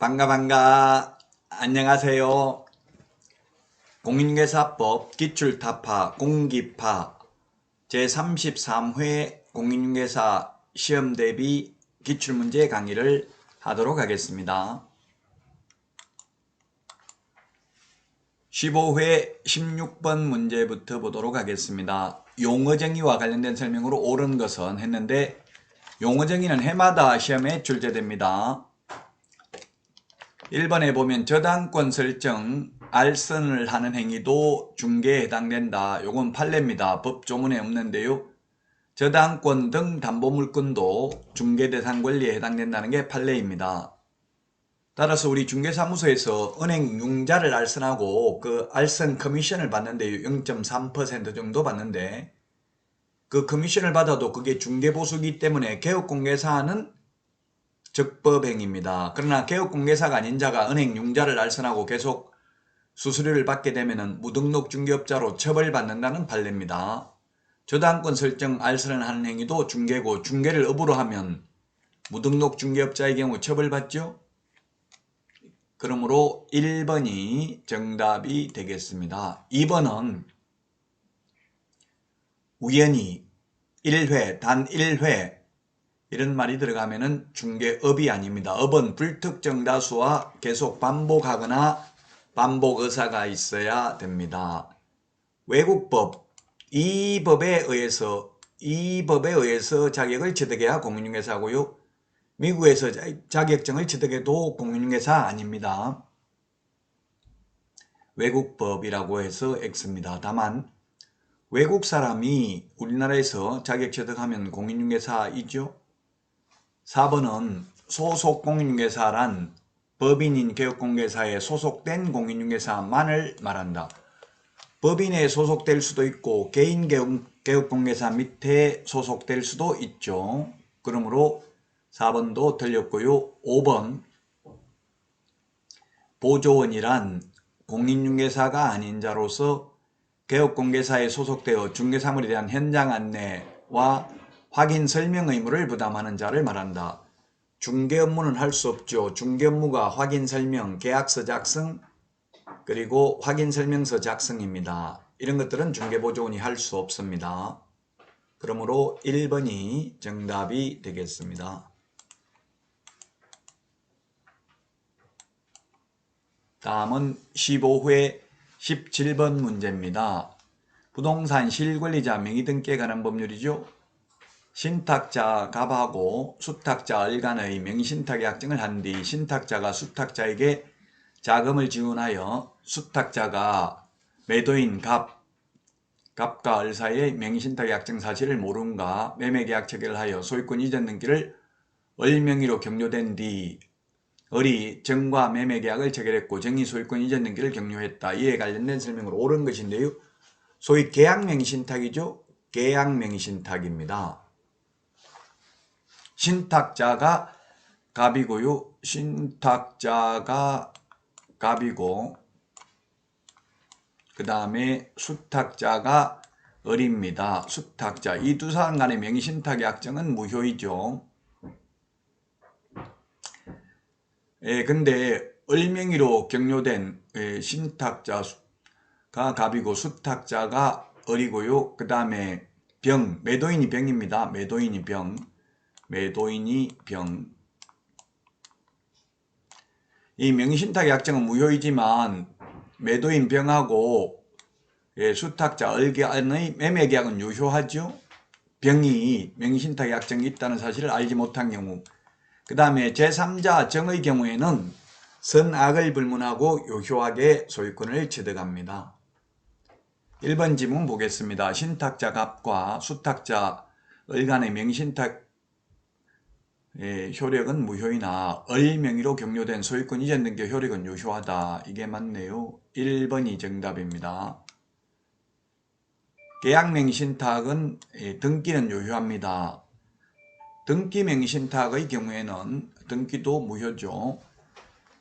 반가. 안녕하세요. 공인중개사법 기출타파 공기파 제33회 공인중개사 시험대비 기출문제 강의를 하도록 하겠습니다. 15회 16번 문제부터 보도록 하겠습니다. 용어정의와 관련된 설명으로 옳은 것은 했는데, 용어정의는 해마다 시험에 출제됩니다. 1번에 보면 저당권 설정, 알선을 하는 행위도 중개에 해당된다. 요건 판례입니다. 법조문에 없는데요. 저당권 등 담보물권도 중개대상 권리에 해당된다는 게 판례입니다. 따라서 우리 중개사무소에서 은행 융자를 알선하고 그 알선 커미션을 받는데요. 0.3% 정도 받는데, 그 커미션을 받아도 그게 중개보수기 때문에 개업공개사는 적법행위입니다. 그러나 개업공개사가 아닌 자가 은행 융자를 알선하고 계속 수수료를 받게 되면 무등록 중개업자로 처벌받는다는 판례입니다. 저당권 설정 알선을 하는 행위도 중개고, 중개를 업으로 하면 무등록 중개업자의 경우 처벌받죠. 그러므로 1번이 정답이 되겠습니다. 2번은 우연히 1회, 단 1회 이런 말이 들어가면은 중개업이 아닙니다. 업은 불특정 다수와 계속 반복하거나 반복 의사가 있어야 됩니다. 외국법, 이 법에 의해서 자격을 취득해야 공인중개사고요. 미국에서 자격증을 취득해도 공인중개사 아닙니다. 외국법이라고 해서 X입니다. 다만 외국 사람이 우리나라에서 자격 취득하면 공인중개사이죠. 4번은 소속 공인중개사란 법인인 개업공개사에 소속된 공인중개사만을 말한다. 법인에 소속될 수도 있고 개인 개업공개사 밑에 소속될 수도 있죠. 그러므로 4번도 틀렸고요. 5번 보조원이란 공인중개사가 아닌 자로서 개업공개사에 소속되어 중개사물에 대한 현장 안내와 확인 설명 의무를 부담하는 자를 말한다. 중개 업무는 할 수 없죠. 중개 업무가 확인 설명, 계약서 작성, 그리고 확인 설명서 작성입니다. 이런 것들은 중개보조원이 할 수 없습니다. 그러므로 1번이 정답이 되겠습니다. 다음은 15회 17번 문제입니다. 부동산 실권리자 명의등기에 관한 법률이죠. 신탁자 갑하고 수탁자 을 간의 명의신탁약정을 한 뒤 신탁자가 수탁자에게 자금을 지원하여 수탁자가 매도인 갑과 을 사이의 명의신탁약정 사실을 모름과 매매계약 체결을 하여 소유권 이전 등기를 을 명의로 격려된 뒤 을이 정과 매매계약을 체결했고 정의 소유권 이전 등기를 격려했다. 이에 관련된 설명으로 옳은 것인데요. 소위 계약명의신탁이죠. 계약명의신탁입니다. 신탁자가 갑이고요. 신탁자가 갑이고 그 다음에 수탁자가 을입니다. 수탁자. 이 두 사람 간의 명의신탁 약정은 무효이죠. 근데 을 명의로 격려된 신탁자가 갑이고 수탁자가 을이고요. 그 다음에 매도인이 병입니다. 매도인이 병. 이 명의신탁 약정은 무효이지만 매도인 병하고 수탁자 을 간의 매매계약은 유효하죠. 병이 명의신탁 약정이 있다는 사실을 알지 못한 경우. 그 다음에 제3자 정의 경우에는 선악을 불문하고 유효하게 소유권을 취득합니다. 1번 지문 보겠습니다. 신탁자 갑과 수탁자 을 간의 명의신탁 효력은 무효이나 을 명의로 격려된 소유권 이전 등기 효력은 유효하다. 이게 맞네요. 1번이 정답입니다. 계약명의신탁은 등기는 유효합니다. 등기명의신탁의 경우에는 등기도 무효죠.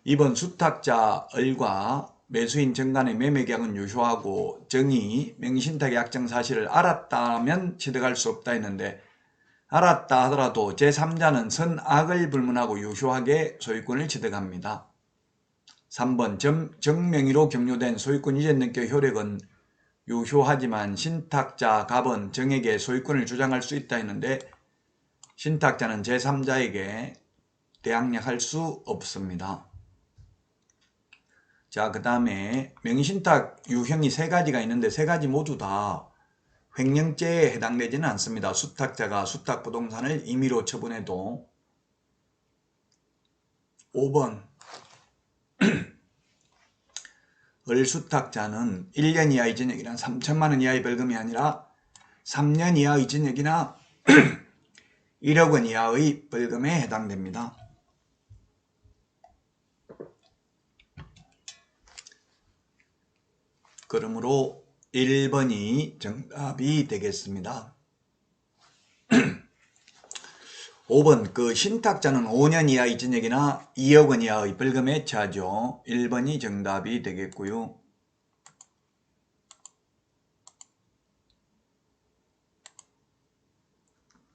2번 수탁자 을과 매수인 정 간의 매매계약은 유효하고 정이 명의신탁 약정 사실을 알았다면 취득할 수 없다 했는데, 알았다 하더라도 제3자는 선악을 불문하고 유효하게 소유권을 취득합니다. 3번 정명의로 격려된 소유권 이전 등격 효력은 유효하지만 신탁자 갑은 정에게 소유권을 주장할 수 있다 했는데 신탁자는 제3자에게 대항력할 수 없습니다. 자, 그 다음에 명의신탁 유형이 3가지가 있는데 3가지 모두 다 횡령죄에 해당되지는 않습니다. 수탁자가 수탁부동산을 임의로 처분해도. 5번 을수탁자는 1년 이하의 징역이나 3천만 원 이하의 벌금이 아니라 3년 이하의 징역이나 1억 원 이하의 벌금에 해당됩니다. 그러므로 1번이 정답이 되겠습니다. 5번 그 신탁자는 5년 이하의 징역이나 2억 원 이하의 벌금에 처하죠. 1번이 정답이 되겠고요.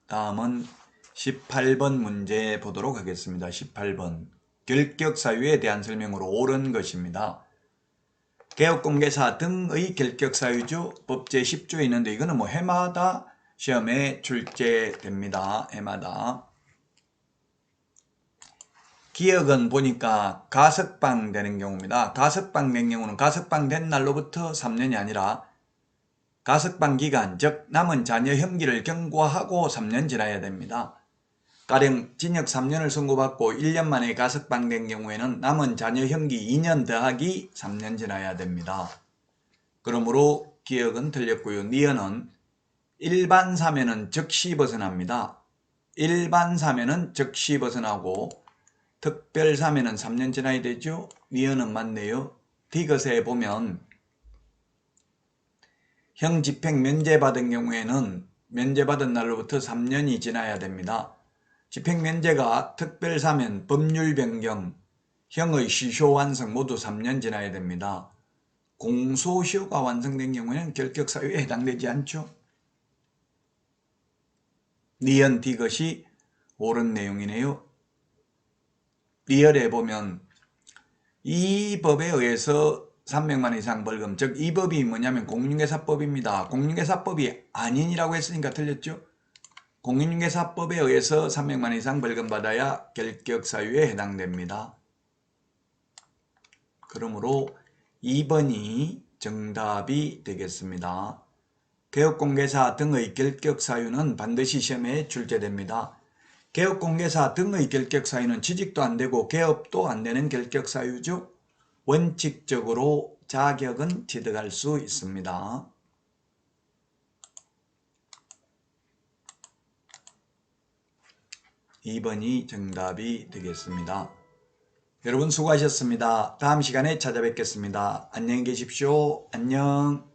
다음은 18번 문제 보도록 하겠습니다. 18번 결격사유에 대한 설명으로 옳은 것입니다. 개업공개사 등의 결격사유죠. 법 제10조에 있는데 이거는 뭐 해마다 시험에 출제됩니다. 해마다. 기억은 보니까 가석방 되는 경우입니다. 가석방 된 경우는 가석방 된 날로부터 3년이 아니라 가석방 기간, 즉 남은 자녀 형기를 경과하고 3년 지나야 됩니다. 가령 징역 3년을 선고받고 1년 만에 가석방된 경우에는 남은 자녀 형기 2년 더하기 3년 지나야 됩니다. 그러므로 기억은 틀렸고요. 니은은 일반 사면은 즉시 벗어납니다. 일반 사면은 즉시 벗어나고 특별 사면은 3년 지나야 되죠. 니은은 맞네요. 디귿에 보면 형 집행 면제받은 경우에는 면제받은 날로부터 3년이 지나야 됩니다. 집행면제가 특별사면, 법률변경, 형의 시효 완성 모두 3년 지나야 됩니다. 공소시효가 완성된 경우에는 결격사유에 해당되지 않죠. 니은 디귿이 옳은 내용이네요. 리얼에 보면 이 법에 의해서 300만 원 이상 벌금, 즉 이 법이 뭐냐면 공인중개사법입니다. 공인중개사법이 아닌이라고 했으니까 틀렸죠. 공인중개사법에 의해서 300만 원 이상 벌금 받아야 결격사유에 해당됩니다. 그러므로 2번이 정답이 되겠습니다. 개업공개사 등의 결격사유는 반드시 시험에 출제됩니다. 개업공개사 등의 결격사유는 취직도 안되고 개업도 안되는 결격사유죠. 원칙적으로 자격은 취득할 수 있습니다. 2번이 정답이 되겠습니다. 여러분 수고하셨습니다. 다음 시간에 찾아뵙겠습니다. 안녕히 계십시오. 안녕.